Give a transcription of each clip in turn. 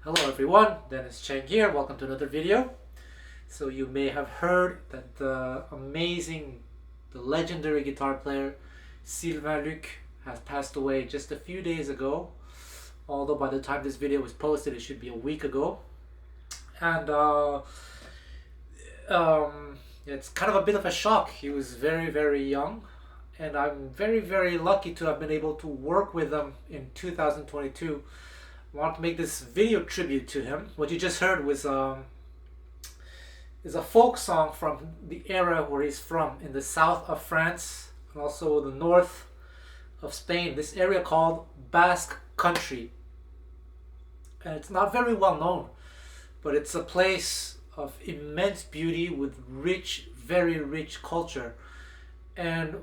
Hello everyone, Dennis Cheng here. Welcome to another video. So you may have heard that the legendary guitar player Sylvain Luc has passed away just a few days ago. Although by the time this video was posted, it should be a week ago. And it's kind of a bit of a shock. He was very, very young. And I'm very, very lucky to have been able to work with him in 2022. I want to make this video tribute to him. What you just heard was is a folk song from the era where he's from, in the south of France and also the north of Spain. This area called Basque country, and it's not very well known, but it's a place of immense beauty with rich, very rich culture. And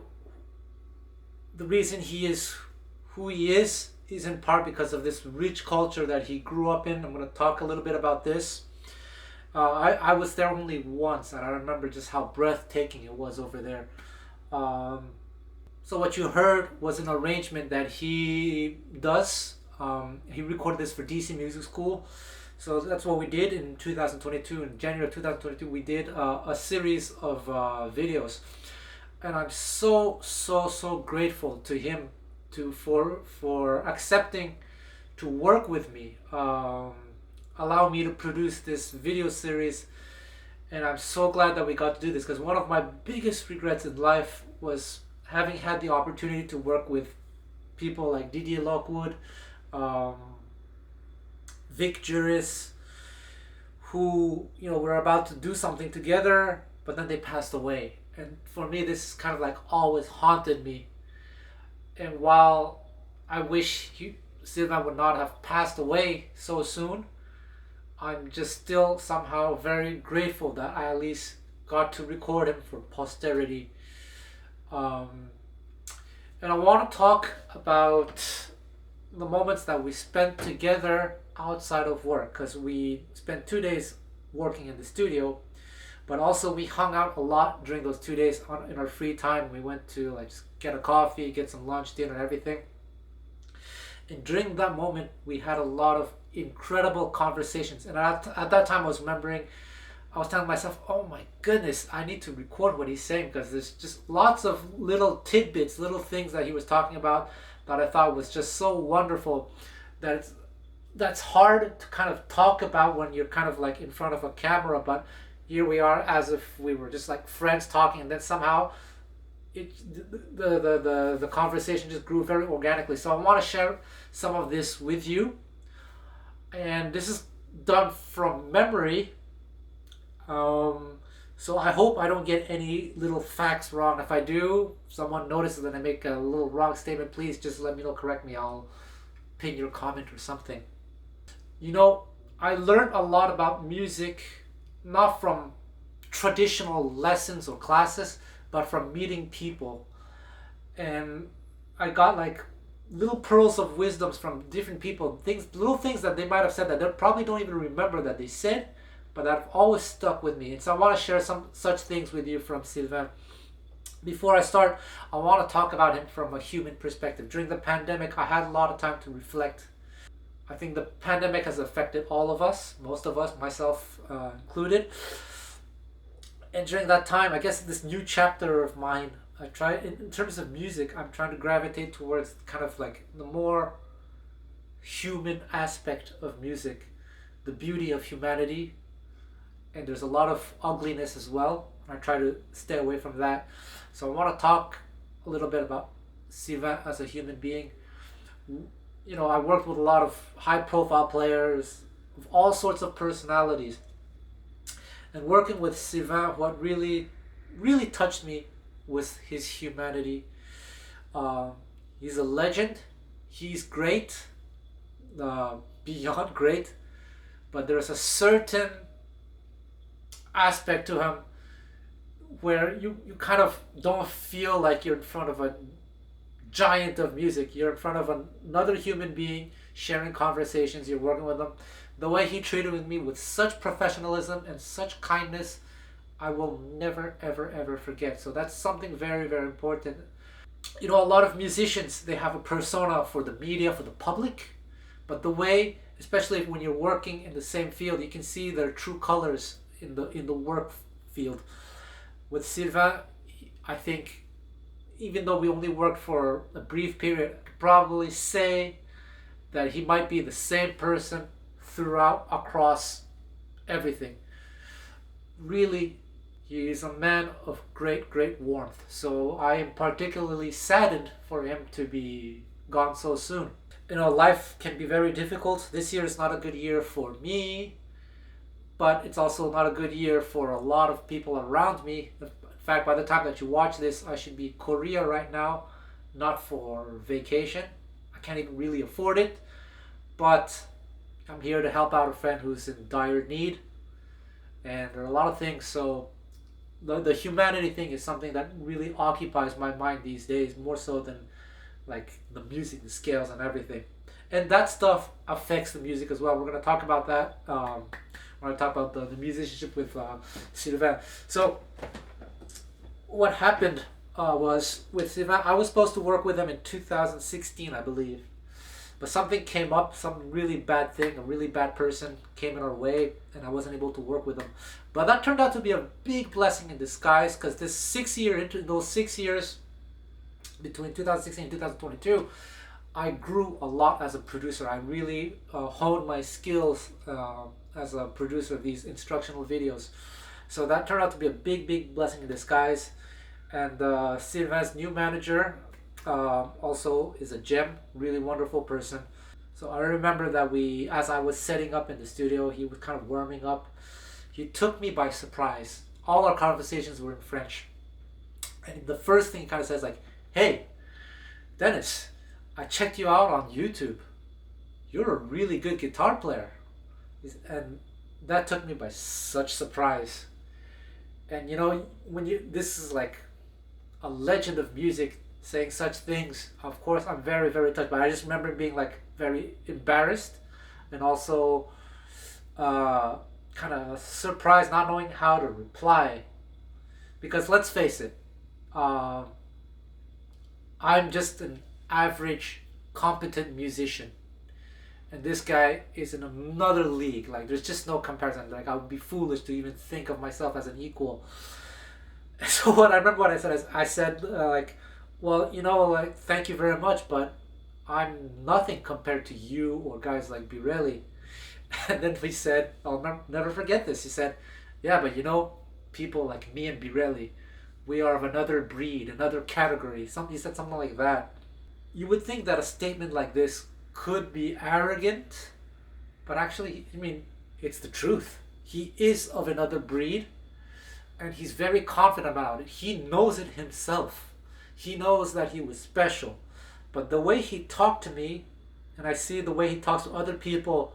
the reason he is who he is in part because of this rich culture that he grew up in. I'm going to talk a little bit about this. I was there only once, and I remember just how breathtaking it was over there. So what you heard was an arrangement that he does. He recorded this for DC Music School. So that's what we did in 2022. In January of 2022, we did a series of videos. And I'm so grateful to him for accepting to work with me, allow me to produce this video series. And I'm so glad that we got to do this, because one of my biggest regrets in life was having had the opportunity to work with people like Didier Lockwood, Vic Juris, who were about to do something together, but then they passed away. And for me, this kind of like always haunted me. And while I wish Sylvain would not have passed away so soon, I'm just still somehow very grateful that I at least got to record him for posterity. And I want to talk about the moments that we spent together outside of work, because we spent 2 days working in the studio, but also we hung out a lot during those 2 days in our free time. We went to just get a coffee, get some lunch, dinner, and everything. And during that moment, we had a lot of incredible conversations. And at that time, I was telling myself, oh my goodness, I need to record what he's saying, because there's just lots of little tidbits, little things that he was talking about that I thought was just so wonderful that's hard to kind of talk about when you're kind of like in front of a camera. But here we are as if we were just like friends talking, and then somehow the conversation just grew very organically. So I want to share some of this with you, and this is done from memory. So I hope I don't get any little facts wrong. If I do, someone notices that I make a little wrong statement, please just let me know, correct me. I'll pin your comment or something. I learned a lot about music not from traditional lessons or classes, but from meeting people. And I got like little pearls of wisdoms from different people, little things that they might have said that they probably don't even remember that they said, but that have always stuck with me. And so I want to share some such things with you from Sylvain. Before I start, I want to talk about him from a human perspective. During the pandemic, I had a lot of time to reflect. I think the pandemic has affected all of us, most of us, myself included. And during that time, I guess this new chapter of mine, I try, in terms of music, I'm trying to gravitate towards kind of like the more human aspect of music, the beauty of humanity. And there's a lot of ugliness as well. I try to stay away from that. So I want to talk a little bit about Sylvain as a human being. I worked with a lot of high profile players of all sorts of personalities. And working with Sylvain, what really touched me was his humanity. He's a legend. He's great, beyond great. But there's a certain aspect to him where you kind of don't feel like you're in front of a giant of music. You're in front of another human being, sharing conversations. You're working with them. The way he treated with me with such professionalism and such kindness, I will never ever forget. So that's something very, very important. A lot of musicians, they have a persona for the media, for the public, but the way especially when you're working in the same field, you can see their true colors in the work field. With Sylvain, I think even though we only worked for a brief period, I could probably say that he might be the same person throughout across everything. Really, he is a man of great, great warmth. So I am particularly saddened for him to be gone so soon. You know, life can be very difficult. This year is not a good year for me, but it's also not a good year for a lot of people around me. In fact, by the time that you watch this, I should be in Korea right now, not for vacation. I can't even really afford it, but I'm here to help out a friend who's in dire need. And there are a lot of things, so the humanity thing is something that really occupies my mind these days, more so than like the music, the scales, and everything. And that stuff affects the music as well. We're going to talk about that. We're going to talk about the musicianship with Sylvain. So, what happened was with Sylvain, I was supposed to work with him in 2016, I believe. But something came up, some really bad thing, a really bad person came in our way, and I wasn't able to work with him. But that turned out to be a big blessing in disguise, because into those 6 years, between 2016 and 2022, I grew a lot as a producer. I really honed my skills as a producer of these instructional videos. So that turned out to be a big, big blessing in disguise. And Sylvain's new manager also is a gem, really wonderful person. So I remember that as I was setting up in the studio, he was kind of warming up. He took me by surprise. All our conversations were in French. And the first thing he kind of says like, "Hey, Dennis, I checked you out on YouTube. You're a really good guitar player." And that took me by such surprise. And you know, this is like a legend of music saying such things. Of course, I'm very, very touched. But I just remember being like very embarrassed, and also kind of surprised, not knowing how to reply. Because let's face it, I'm just an average, competent musician, and this guy is in another league. Like, there's just no comparison. Like, I would be foolish to even think of myself as an equal. So I remember what I said is, I said like, "Well, you know, like, thank you very much, but I'm nothing compared to you or guys like Birelli." And then we said, I'll never forget this. He said, "Yeah, but you know, people like me and Birelli, we are of another breed, another category." He said something like that. You would think that a statement like this could be arrogant, but actually, I mean, it's the truth. He is of another breed, and he's very confident about it. He knows it himself. He knows that he was special. But the way he talked to me, and I see the way he talks to other people,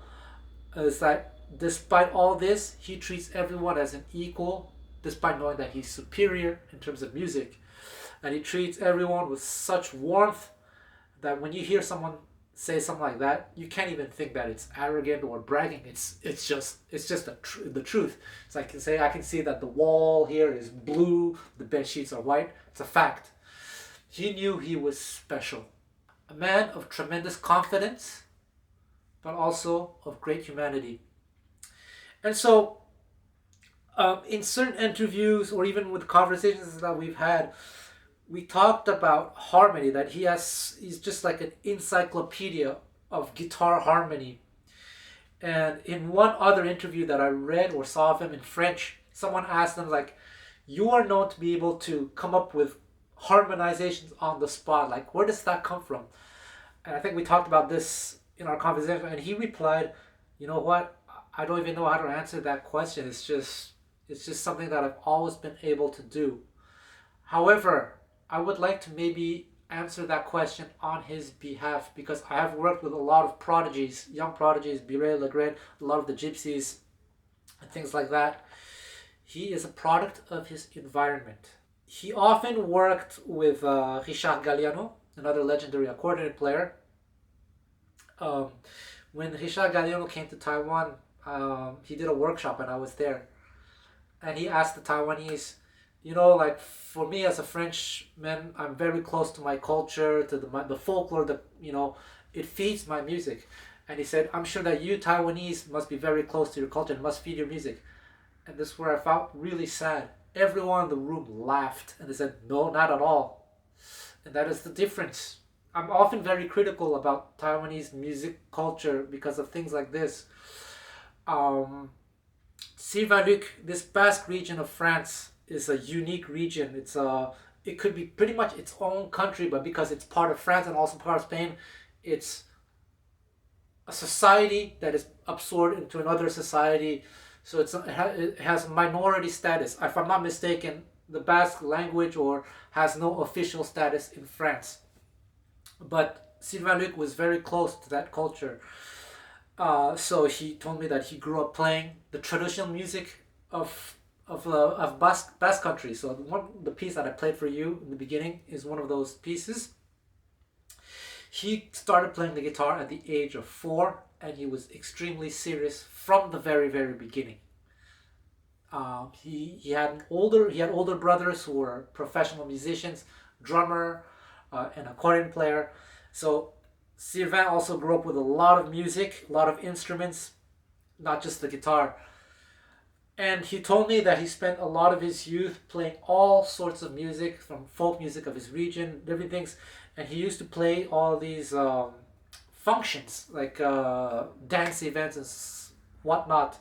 is that despite all this, he treats everyone as an equal, despite knowing that he's superior in terms of music. And he treats everyone with such warmth that when you hear someone say something like that, you can't even think that it's arrogant or bragging. It's just the truth. It's like I can see that the wall here is blue, the bed sheets are white. It's a fact. He knew he was special. A man of tremendous confidence, but also of great humanity. And so, in certain interviews or even with conversations that we've had, we talked about harmony, that he's just like an encyclopedia of guitar harmony. And in one other interview that I read or saw of him in French, someone asked him like, "You are known to be able to come up with harmonizations on the spot. Like, where does that come from?" And I think we talked about this in our conversation, and he replied, "You know what? I don't even know how to answer that question. It's just something that I've always been able to do." However, I would like to maybe answer that question on his behalf, because I have worked with a lot of prodigies, young prodigies, Birel, Legrand, a lot of the Gypsies, and things like that. He is a product of his environment. He often worked with Richard Galliano, another legendary accordion player. When Richard Galliano came to Taiwan, he did a workshop and I was there. And he asked the Taiwanese, you know, like, for me as a Frenchman, I'm very close to my culture, to the folklore, that, you know, it feeds my music. And he said, I'm sure that you Taiwanese must be very close to your culture and must feed your music. And this is where I felt really sad. Everyone in the room laughed and they said, no, not at all. And that is the difference. I'm often very critical about Taiwanese music culture because of things like this. Sylvain Luc, this Basque region of France is a unique region. It could be pretty much its own country, but because it's part of France and also part of Spain, it's a society that is absorbed into another society. So it has minority status. If I'm not mistaken, the Basque language or has no official status in France. But Sylvain Luc was very close to that culture. So he told me that he grew up playing the traditional music of Basque country. So the piece that I played for you in the beginning is one of those pieces. He started playing the guitar at the age of 4, and he was extremely serious from the very, very beginning. He had older brothers who were professional musicians, drummer, and accordion player. So Sylvain also grew up with a lot of music, a lot of instruments, not just the guitar. And he told me that he spent a lot of his youth playing all sorts of music, from folk music of his region, different things. And he used to play all these functions, like dance events and whatnot.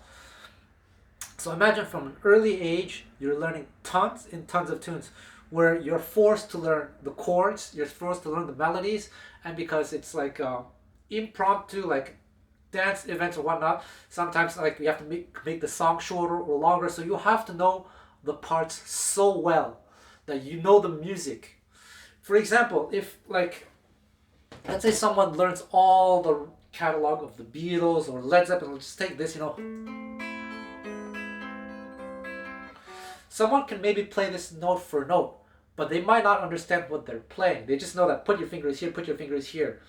So imagine from an early age, you're learning tons and tons of tunes, where you're forced to learn the chords, you're forced to learn the melodies, and because it's like impromptu, like dance events or whatnot, sometimes like you have to make the song shorter or longer, so you have to know the parts so well that you know the music. For example, if like, let's say someone learns all the catalog of the Beatles or Led Zeppelin, let's just take this, someone can maybe play this note for note, but they might not understand what they're playing. They just know that put your fingers here, put your fingers here.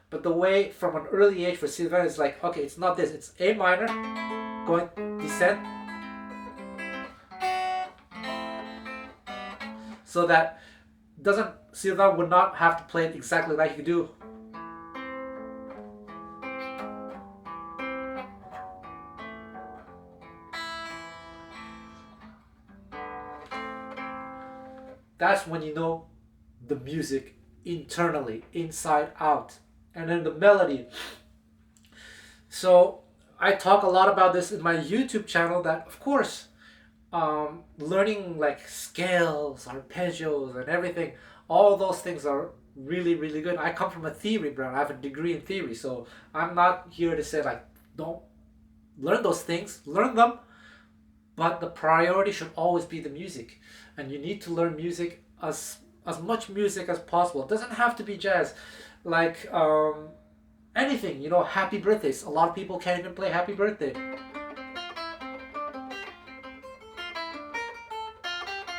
But the way from an early age for Sylvain is like, okay, it's not this, it's A minor, going descent. So that Sylvain would not have to play it exactly like you do. That's when you know the music internally, inside out. And then the melody. So I talk a lot about this in my YouTube channel, that of course learning like scales, arpeggios and everything, all those things are really, really good. I come from a theory background. I have a degree in theory, so I'm not here to say like don't learn those things. Learn them, but the priority should always be the music. And you need to learn music, as much music as possible. It doesn't have to be jazz, like anything, happy birthdays. A lot of people can't even play happy birthday.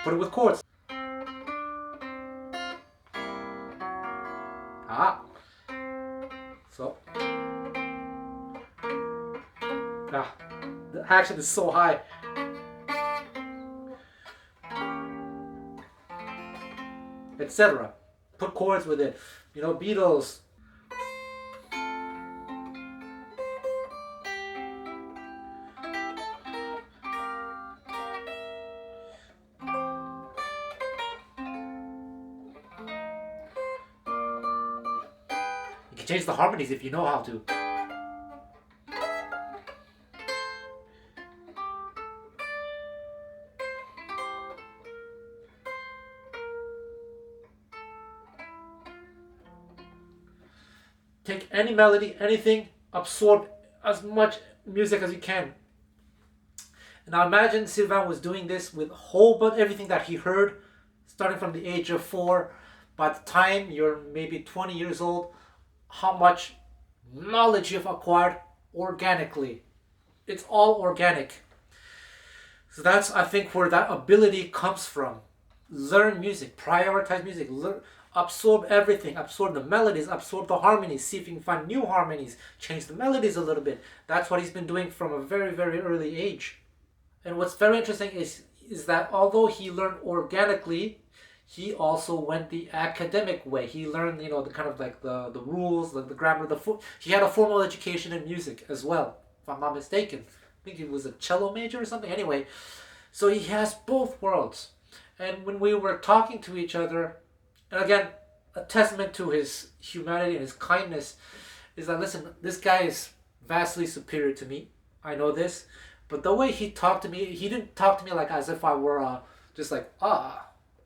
Put it with chords. So the action is so high. Etc. Put chords with it. Beatles. You can change the harmonies if you know how to. Take any melody, anything, absorb as much music as you can. Now imagine Sylvain was doing this with whole but everything that he heard, starting from the age of 4. By the time you're maybe 20 years old, how much knowledge you've acquired organically. It's all organic. So that's, I think, where that ability comes from. Learn music, prioritize music, absorb everything, absorb the melodies, absorb the harmonies, see if you can find new harmonies, change the melodies a little bit. That's what he's been doing from a very, very early age. And what's very interesting is that although he learned organically, he also went the academic way. He learned, the kind of like the rules, the grammar, he had a formal education in music as well, if I'm not mistaken. I think he was a cello major or something. Anyway, so he has both worlds. And when we were talking to each other, and again, a testament to his humanity and his kindness is that, listen, this guy is vastly superior to me. I know this. But the way he talked to me, he didn't talk to me like as if I were just like,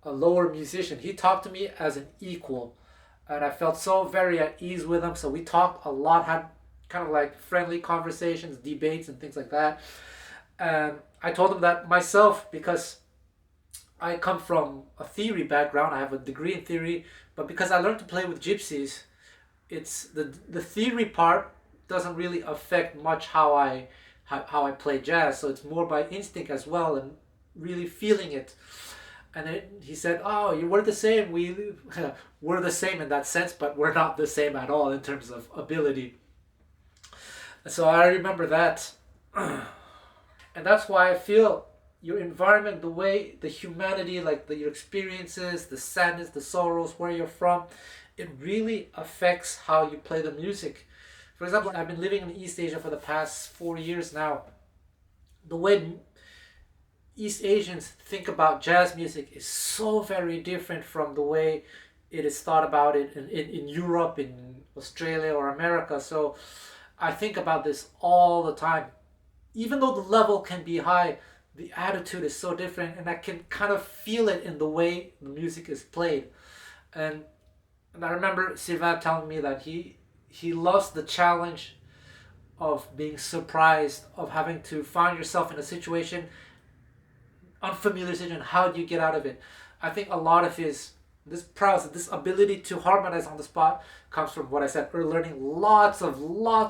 a lower musician. He talked to me as an equal. And I felt so very at ease with him. So we talked a lot, had kind of like friendly conversations, debates, and things like that. And I told him that myself, because I come from a theory background. I have a degree in theory, but because I learned to play with gypsies, it's the theory part doesn't really affect much how I play jazz. So it's more by instinct as well, and really feeling it. And then he said, "Oh, we're the same. We're the same in that sense, but we're not the same at all in terms of ability." So I remember that, and that's why I feel your environment, the way, the humanity, like your experiences, the sadness, the sorrows, where you're from, it really affects how you play the music. For example, I've been living in East Asia for the past 4 years now. The way East Asians think about jazz music is so very different from the way it is thought about it in Europe, in Australia, or America. So I think about this all the time. Even though the level can be high, the attitude is so different, and I can kind of feel it in the way the music is played. And I remember Sylvain telling me that he loves the challenge of being surprised, of having to find yourself in a situation, unfamiliar situation. How do you get out of it? I think a lot of this prowess, this ability to harmonize on the spot, comes from what I said earlier, learning lots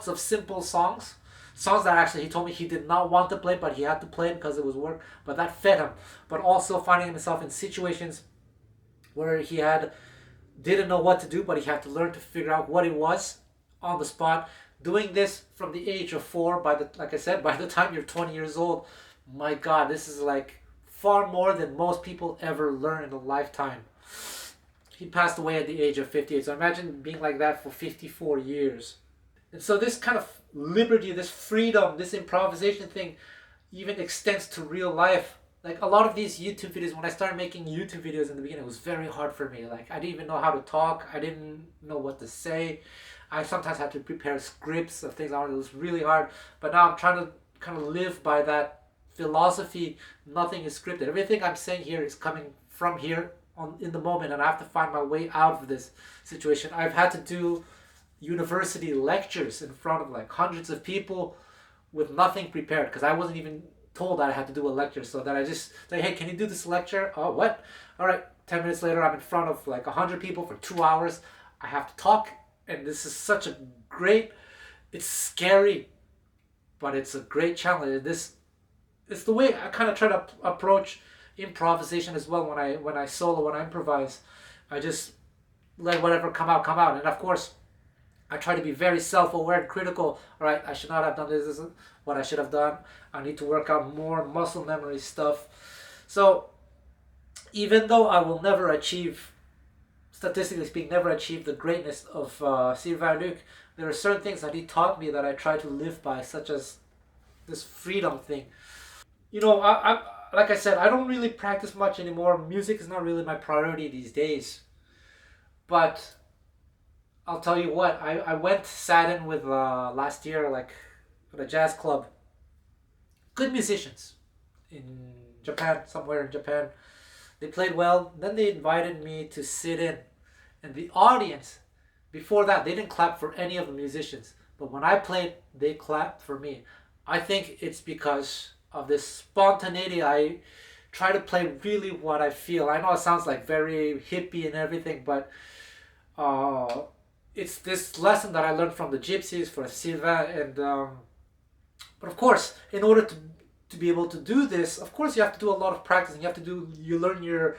of simple songs that actually he told me he did not want to play, but he had to play it because it was work, but that fed him. But also finding himself in situations where he didn't know what to do, but he had to learn to figure out what it was on the spot. Doing this from the age of 4, like I said, by the time you're 20 years old, my God, this is like far more than most people ever learn in a lifetime. He passed away at the age of 58, so imagine being like that for 54 years. And so this kind of liberty, this freedom, this improvisation thing even extends to real life. Like a lot of these YouTube videos, when I started making YouTube videos in the beginning, it was very hard for me. Like I didn't even know how to talk. I didn't know what to say. I sometimes had to prepare scripts of things. It was really hard. But now I'm trying to kind of live by that philosophy. Nothing is scripted. Everything I'm saying here is coming from here in the moment, and I have to find my way out of this situation. I've had to do university lectures in front of like hundreds of people with nothing prepared, because I wasn't even told that I had to do a lecture. So that I just say, "Hey, can you do this lecture?" "Oh, what?" "All right." 10 minutes later, I'm in front of like 100 people for 2 hours. I have to talk, and this is such a great, it's scary, but it's a great challenge. It's the way I kind of try to approach improvisation as well. When I solo, when I improvise, I just let whatever come out. And of course, I try to be very self-aware and critical. All right, I should not have done this. This isn't what I should have done. I need to work out more muscle memory stuff. So even though I will never achieve, statistically speaking, never achieve the greatness of Sylvain Luc, there are certain things that he taught me that I try to live by, such as this freedom thing. I like I said, I don't really practice much anymore. Music is not really my priority these days. But I'll tell you what, I went sat in with last year, like at a jazz club. Good musicians in Japan, somewhere in Japan. They played well. Then they invited me to sit in. And the audience, before that, they didn't clap for any of the musicians. But when I played, they clapped for me. I think it's because of this spontaneity. I try to play really what I feel. I know it sounds like very hippie and everything, but it's this lesson that I learned from the Gypsies, for Sylvain, and but of course, in order to be able to do this, of course, you have to do a lot of practice, and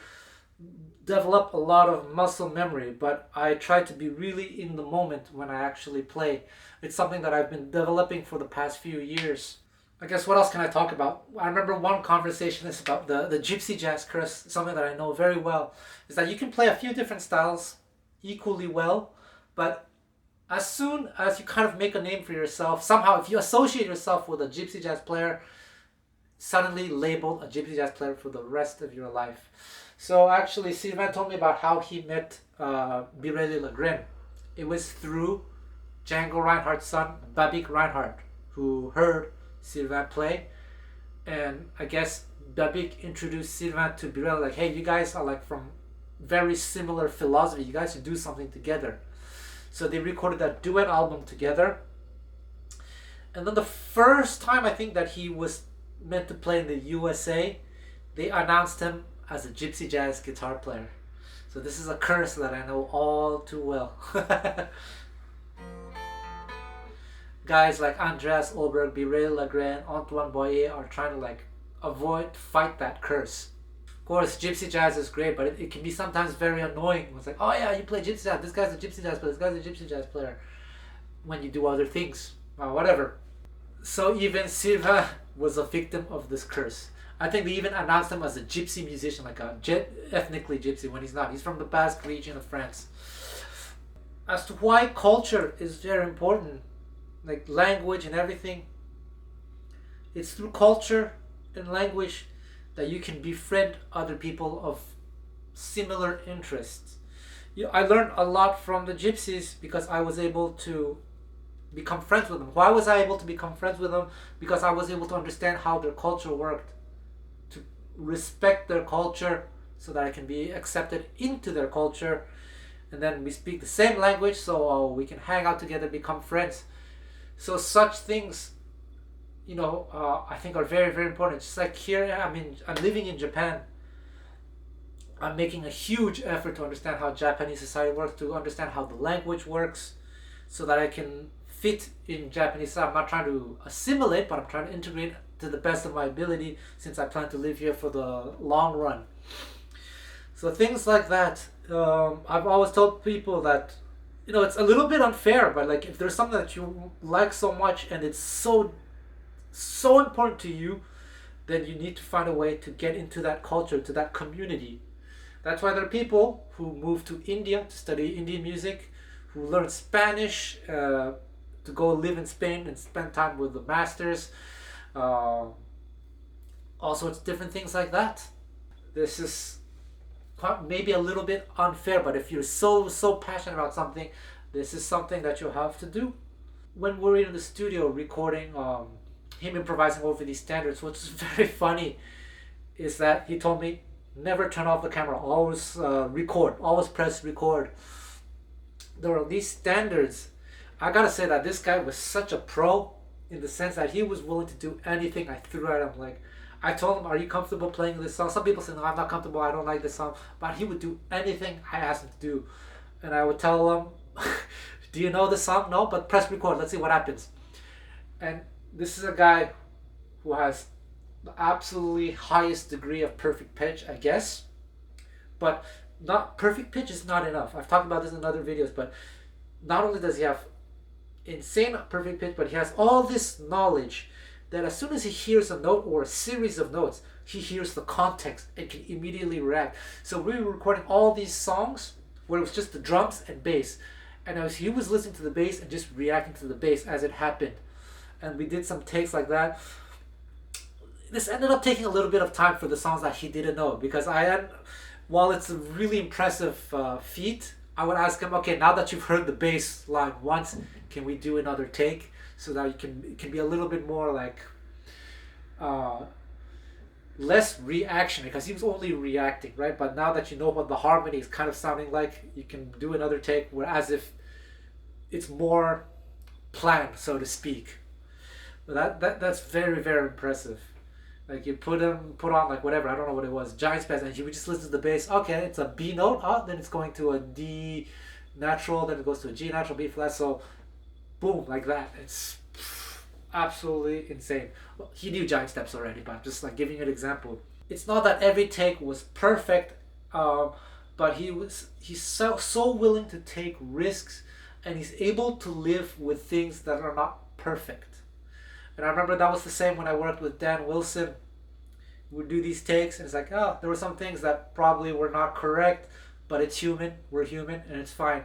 develop a lot of muscle memory. But I try to be really in the moment when I actually play. It's something that I've been developing for the past few years. I guess what else can I talk about? I remember one conversation is about the gypsy jazz curse, something that I know very well, is that you can play a few different styles equally well, but as soon as you kind of make a name for yourself, somehow if you associate yourself with a gypsy jazz player, suddenly labeled a gypsy jazz player for the rest of your life. So actually, Sylvain told me about how he met Birelli Legren. It was through Django Reinhardt's son, Babik Reinhardt, who heard Sylvain play. And I guess Babik introduced Sylvain to Birelli, like, hey, you guys are like from very similar philosophy. You guys should do something together. So they recorded that duet album together. And then the first time I think that he was meant to play in the USA, they announced him as a gypsy jazz guitar player. So this is a curse that I know all too well. Guys like Andreas Olberg, Birel Legren, Antoine Boyer are trying to like fight that curse. Of course, gypsy jazz is great, but it can be sometimes very annoying. It's like, oh yeah, you play gypsy jazz. This guy's a gypsy jazz player. This guy's a gypsy jazz player. When you do other things, whatever. So even Sylvain was a victim of this curse. I think they even announced him as a gypsy musician, like a ethnically gypsy, when he's not. He's from the Basque region of France. As to why culture is very important, like language and everything, it's through culture and language that you can befriend other people of similar interests. I learned a lot from the gypsies because I was able to become friends with them. Why was I able to become friends with them? Because I was able to understand how their culture worked, to respect their culture so that I can be accepted into their culture. And then we speak the same language, so we can hang out together, become friends. So such things, I think are very, very important. Just like here, I'm living in Japan. I'm making a huge effort to understand how Japanese society works, to understand how the language works, so that I can fit in Japanese. I'm not trying to assimilate, but I'm trying to integrate to the best of my ability, since I plan to live here for the long run. So things like that. I've always told people that, it's a little bit unfair, but like if there's something that you like so much and it's so important to you, then you need to find a way to get into that culture, to that community. That's why there are people who move to India to study Indian music, who learn Spanish, to go live in Spain and spend time with the masters. All sorts of different things like that. This is maybe a little bit unfair, but if you're so passionate about something, this is something that you have to do. When we're in the studio recording him improvising over these standards, what's very funny is that he told me, never turn off the camera, always record, always press record. There are these standards. I gotta say that this guy was such a pro, in the sense that he was willing to do anything I threw at him. Like, I told him, are you comfortable playing this song? Some people say, no, I'm not comfortable, I don't like this song. But he would do anything I asked him to do. And I would tell him, do you know the song? No, but press record, let's see what happens. And this is a guy who has the absolutely highest degree of perfect pitch, I guess. But not perfect pitch is not enough. I've talked about this in other videos, but not only does he have insane perfect pitch, but he has all this knowledge that as soon as he hears a note or a series of notes, he hears the context and can immediately react. So we were recording all these songs where it was just the drums and bass, and he was listening to the bass and just reacting to the bass as it happened. And we did some takes like that. This ended up taking a little bit of time for the songs that he didn't know, because while it's a really impressive feat, I would ask him, okay, now that you've heard the bass line once, can we do another take, so that it can be a little bit more like less reaction, because he was only reacting, right? But now that you know what the harmony is kind of sounding like, you can do another take where as if it's more planned, so to speak. But that's very, very impressive. Like you put on like whatever, I don't know what it was, giant space, and you would just listen to the bass. Okay, it's a B note. Then it's going to a D natural. Then it goes to a G natural, B flat. So, boom, like that. It's absolutely insane. Well, he knew giant steps already, but I'm just like giving you an example. It's not that every take was perfect, but he's so willing to take risks, and he's able to live with things that are not perfect. And I remember that was the same when I worked with Dan Wilson. We would do these takes, and it's like, oh, there were some things that probably were not correct, but it's human. We're human, and it's fine.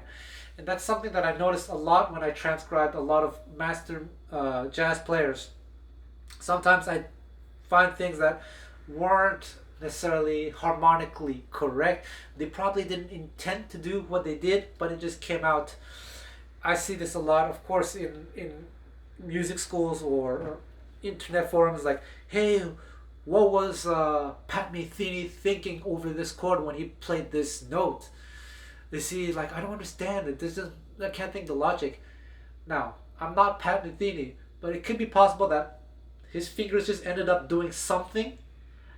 And that's something that I noticed a lot when I transcribed a lot of master jazz players. Sometimes I find things that weren't necessarily harmonically correct. They probably didn't intend to do what they did, but it just came out. I see this a lot, of course, in music schools or internet forums, like, hey, what was Pat Metheny thinking over this chord when he played this note? You see, like, I don't understand it. I can't think the logic. Now, I'm not Pat Metheny, but it could be possible that his fingers just ended up doing something,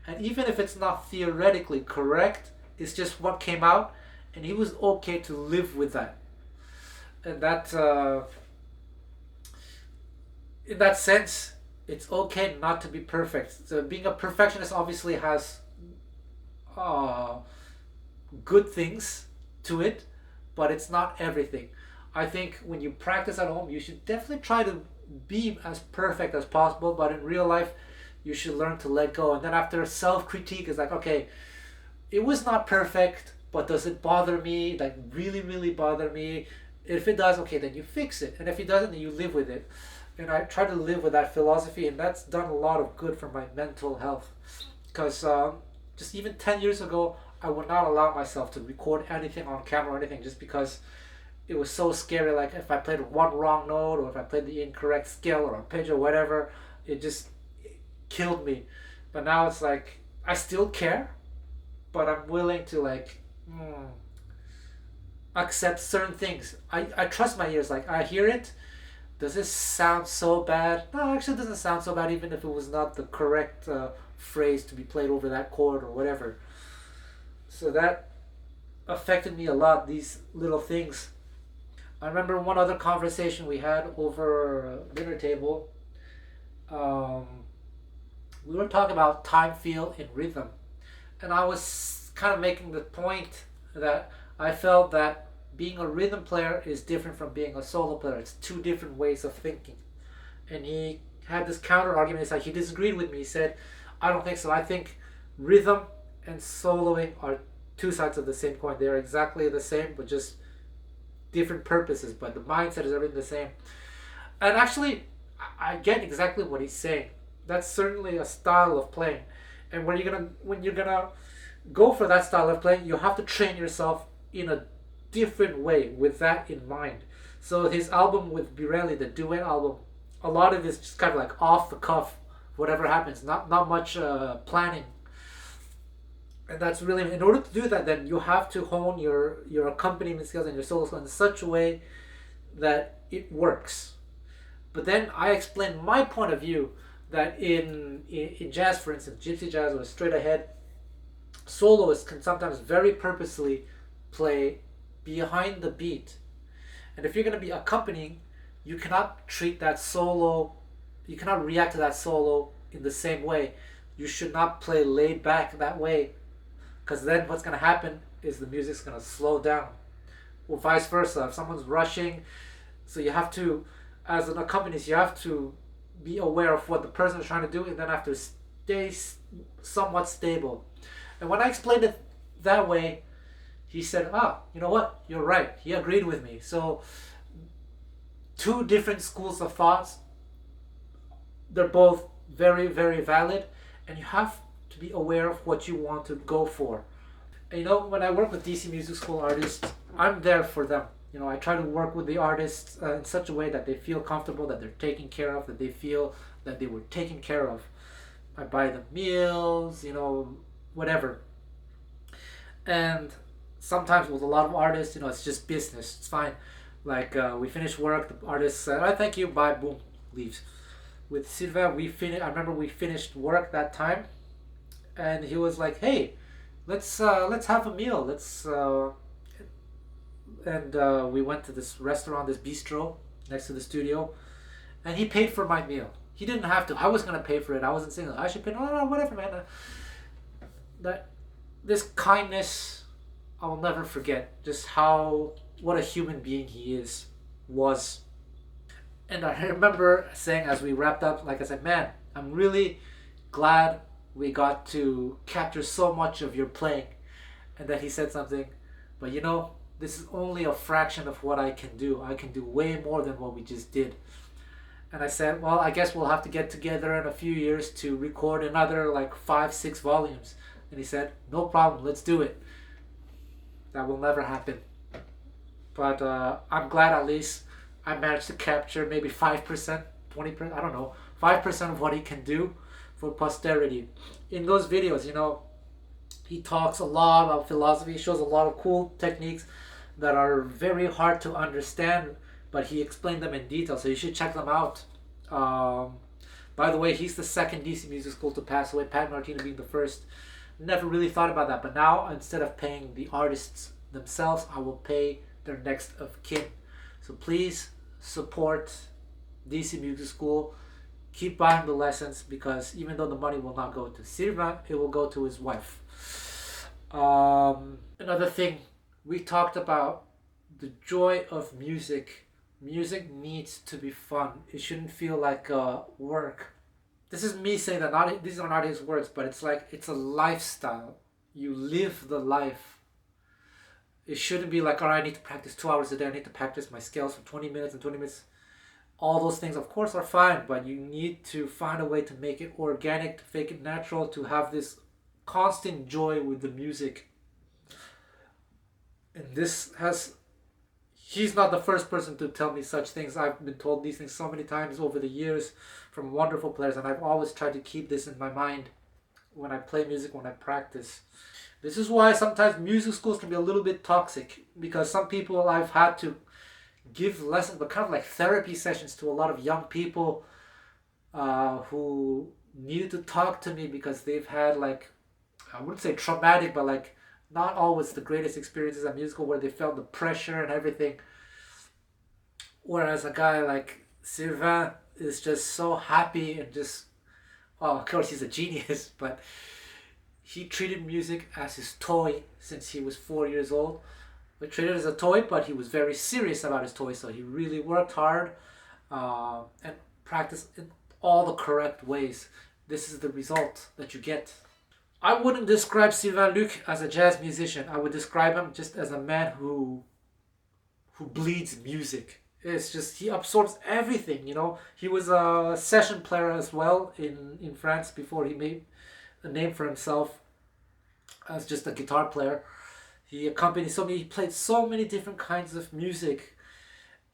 and even if it's not theoretically correct, it's just what came out, and he was okay to live with that. And that, in that sense, it's okay not to be perfect. So being a perfectionist obviously has uh, good things to it, but it's not everything. I think when you practice at home, you should definitely try to be as perfect as possible, but in real life, you should learn to let go. And then after self-critique is like, okay, it was not perfect, but does it bother me? Like, really, really bother me? If it does, okay, then you fix it. And if it doesn't, then you live with it. And I try to live with that philosophy, and that's done a lot of good for my mental health. Because just even 10 years ago, I would not allow myself to record anything on camera or anything, just because it was so scary. Like, if I played one wrong note, or if I played the incorrect scale or pitch or whatever, it just killed me. But now it's like, I still care, but I'm willing to, like, accept certain things. I trust my ears. Like, I hear it. Does this sound so bad? No, actually it doesn't sound so bad, even if it was not the correct phrase to be played over that chord or whatever. So that affected me a lot, these little things. I remember one other conversation we had over a dinner table. We were talking about time, feel, and rhythm. And I was kind of making the point that I felt that being a rhythm player is different from being a solo player. It's two different ways of thinking. And he had this counter argument. It's like, he disagreed with me. He said, I don't think so. I think rhythm and soloing are two sides of the same coin. They're exactly the same, but just different purposes. But the mindset is everything the same. And actually, I get exactly what he's saying. That's certainly a style of playing. And when you're gonna go for that style of playing, you have to train yourself in a different way with that in mind. So his album with Birelli, the duet album, a lot of it is just kind of like off the cuff, whatever happens, not much planning. And that's really, in order to do that, then you have to hone your accompaniment skills and your solo skills in such a way that it works. But then I explained my point of view that in jazz, for instance, gypsy jazz or straight ahead, soloists can sometimes very purposely play behind the beat. And if you're going to be accompanying, you cannot treat that solo, you cannot react to that solo in the same way. You should not play laid back that way, because then what's going to happen is the music's going to slow down. Or vice versa. If someone's rushing, so you have to, as an accompanist, you have to be aware of what the person is trying to do, and then have to stay somewhat stable. And when I explained it that way, he said, you know what, you're right. He agreed with me. So two different schools of thoughts, they're both very, very valid, and you have to be aware of what you want to go for. And when I work with DC Music School artists, I'm there for them. I try to work with the artists in such a way that they feel comfortable, that they're taken care of, that they feel that they were taken care of. I buy them meals, whatever. And sometimes with a lot of artists, it's just business. It's fine. Like, we finish work, the artist said, "I thank you, bye," boom, leaves. With Sylvain, I remember we finished work that time, and he was like, "Hey, let's have a meal. And we went to this restaurant, this bistro next to the studio, and he paid for my meal. He didn't have to. I was gonna pay for it. I wasn't saying I should pay. No, whatever, man. This kindness, I will never forget. Just what a human being he was. And I remember saying as we wrapped up, like I said, man, I'm really glad we got to capture so much of your playing. And then he said something, but you know, this is only a fraction of what I can do. I can do way more than what we just did. And I said, well, I guess we'll have to get together in a few years to record another like 5, 6 volumes. And he said, no problem, let's do it. That will never happen. But I'm glad at least I managed to capture maybe 5%, 20%, I don't know, 5% of what he can do for posterity. In those videos, you know, he talks a lot about philosophy, shows a lot of cool techniques that are very hard to understand, but he explained them in detail, so you should check them out. By the way, he's the second DC Music School to pass away, Pat Martino being the first. Never really thought about that, but now instead of paying the artists themselves, I will pay their next of kin. So please support DC Music School. Keep buying the lessons, because even though the money will not go to Sylvain, it will go to his wife. Another thing, we talked about the joy of music. Music needs to be fun. It shouldn't feel like work. This is me saying that, not these are not his words, but it's like it's a lifestyle. You live the life. It shouldn't be like, all right, I need to practice 2 hours a day. I need to practice my scales for 20 minutes and 20 minutes. All those things, of course, are fine, but you need to find a way to make it organic, to make it natural, to have this constant joy with the music. And he's not the first person to tell me such things. I've been told these things so many times over the years from wonderful players, and I've always tried to keep this in my mind when I play music, when I practice. This is why sometimes music schools can be a little bit toxic, because some people I've had to give lessons, but kind of like therapy sessions, to a lot of young people who needed to talk to me because they've had, like, I wouldn't say traumatic, but like not always the greatest experiences at musical, where they felt the pressure and everything. Whereas a guy like Sylvain is just so happy and just, well, of course he's a genius, but he treated music as his toy since he was 4 years old. He treated it as a toy, but he was very serious about his toy, so he really worked hard and practiced in all the correct ways. This is the result that you get. I wouldn't describe Sylvain Luc as a jazz musician. I would describe him just as a man who bleeds music. It's just, he absorbs everything, you know. He was a session player as well in France before he made a name for himself as just a guitar player. He he played so many different kinds of music.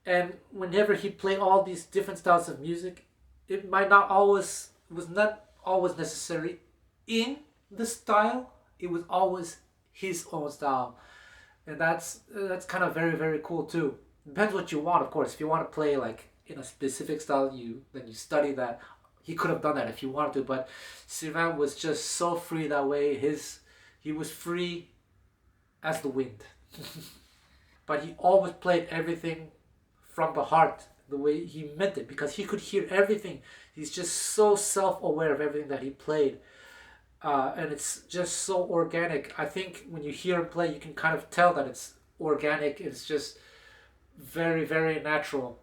And whenever he played all these different styles of music, it was not always necessary in the style. It was always his own style. And that's kind of very, very cool too. Depends what you want, of course. If you want to play like in a specific style, then you study that. He could have done that if you wanted to, but Sylvain was just so free that way. He was free as the wind. But he always played everything from the heart, the way he meant it, because he could hear everything. He's just so self-aware of everything that he played. And it's just so organic. I think when you hear him play, you can kind of tell that it's organic. It's just very, very natural.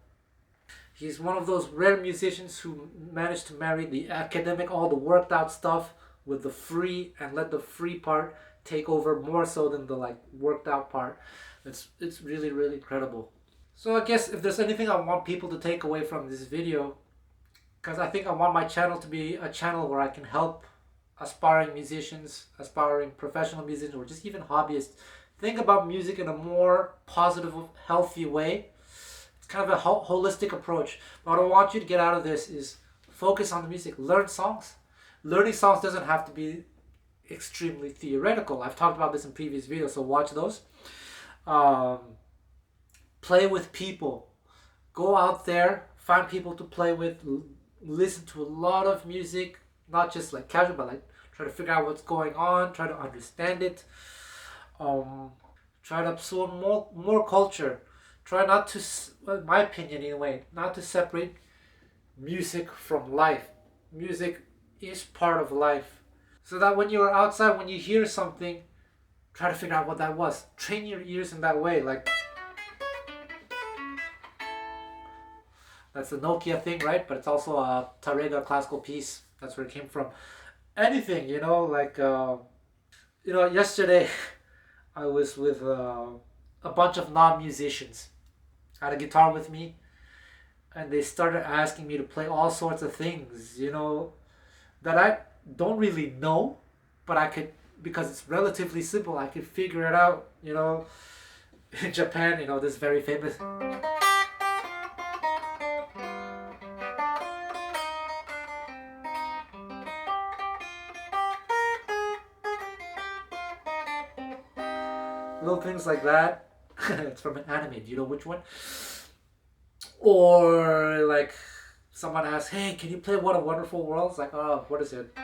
He's one of those rare musicians who managed to marry the academic, all the worked out stuff, with the free, and let the free part take over more so than the like worked out part. It's really, really incredible. So I guess if there's anything I want people to take away from this video, because I think I want my channel to be a channel where I can help aspiring musicians, aspiring professional musicians, or just even hobbyists think about music in a more positive, healthy way. It's kind of a holistic approach. What I want you to get out of this is focus on the music, learn songs. Learning songs doesn't have to be extremely theoretical. I've talked about this in previous videos, so watch those. Play with people. Go out there, find people to play with, listen to a lot of music, not just like casual, but like try to figure out what's going on, try to understand it, try to absorb more culture. Try not to, in my opinion anyway, not to separate music from life. Music is part of life. So that when you're outside, when you hear something, try to figure out what that was. Train your ears in that way. Like That's the Nokia thing, right? But it's also a Tarrega classical piece. That's where it came from. Anything, like yesterday I was with a bunch of non-musicians. I had a guitar with me, and they started asking me to play all sorts of things, that I don't really know, but I could, because it's relatively simple, I could figure it out, In Japan, this very famous. Little things like that. It's from an anime. Do you know which one? Or like someone asks, "Hey, can you play What a Wonderful World?" It's like, "Oh, what is it?"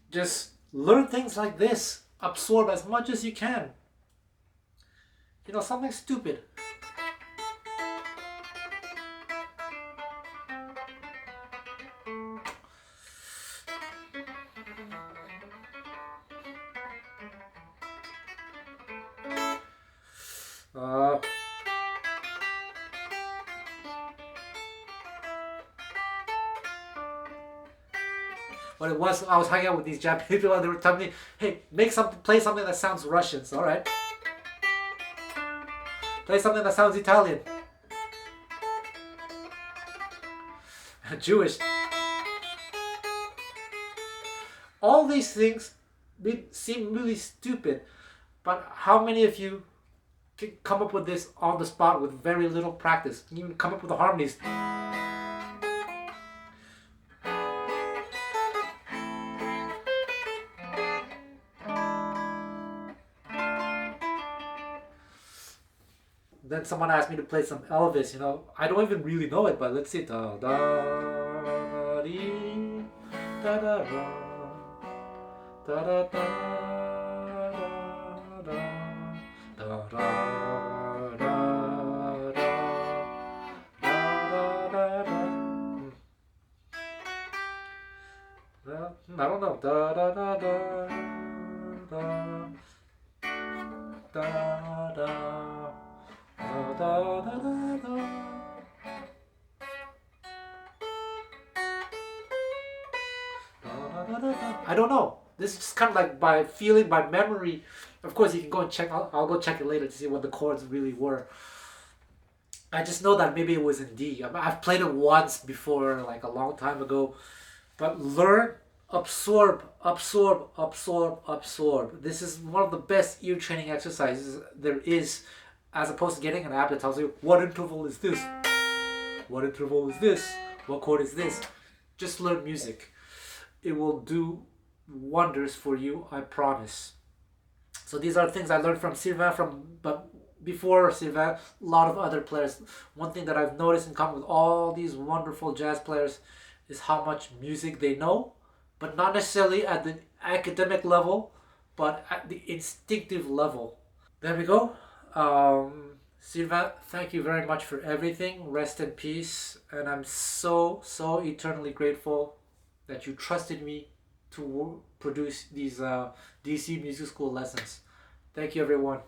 Just learn things like this. Absorb as much as you can. Something stupid. Uh, what it was, I was hanging out with these Japanese people and they were telling me, "Hey, play something that sounds Russian." So, all right. Play something that sounds Italian. Jewish. All these things seem really stupid, but how many of you can come up with this on the spot with very little practice? Can you come up with the harmonies? Then someone asked me to play some Elvis, I don't even really know it, but let's see. Da da dee, da da da, da da da, da da da, I don't know. Da da da da, da da da. I don't know. This is just kind of like by feeling, by memory. Of course, you can go and check. I'll go check it later to see what the chords really were. I just know that maybe it was in D. I've played it once before, like a long time ago. But learn, absorb, absorb, absorb, absorb. This is one of the best ear training exercises there is, as opposed to getting an app that tells you what interval is this, what interval is this, what chord is this. Just learn music. It will do wonders for you, I promise. So these are things I learned from Sylvain, but before Sylvain, a lot of other players. One thing that I've noticed in common with all these wonderful jazz players is how much music they know, but not necessarily at the academic level, but at the instinctive level. There we go. Sylvain, thank you very much for everything. Rest in peace. And I'm so eternally grateful that you trusted me to produce these DC Music School lessons. Thank you, everyone.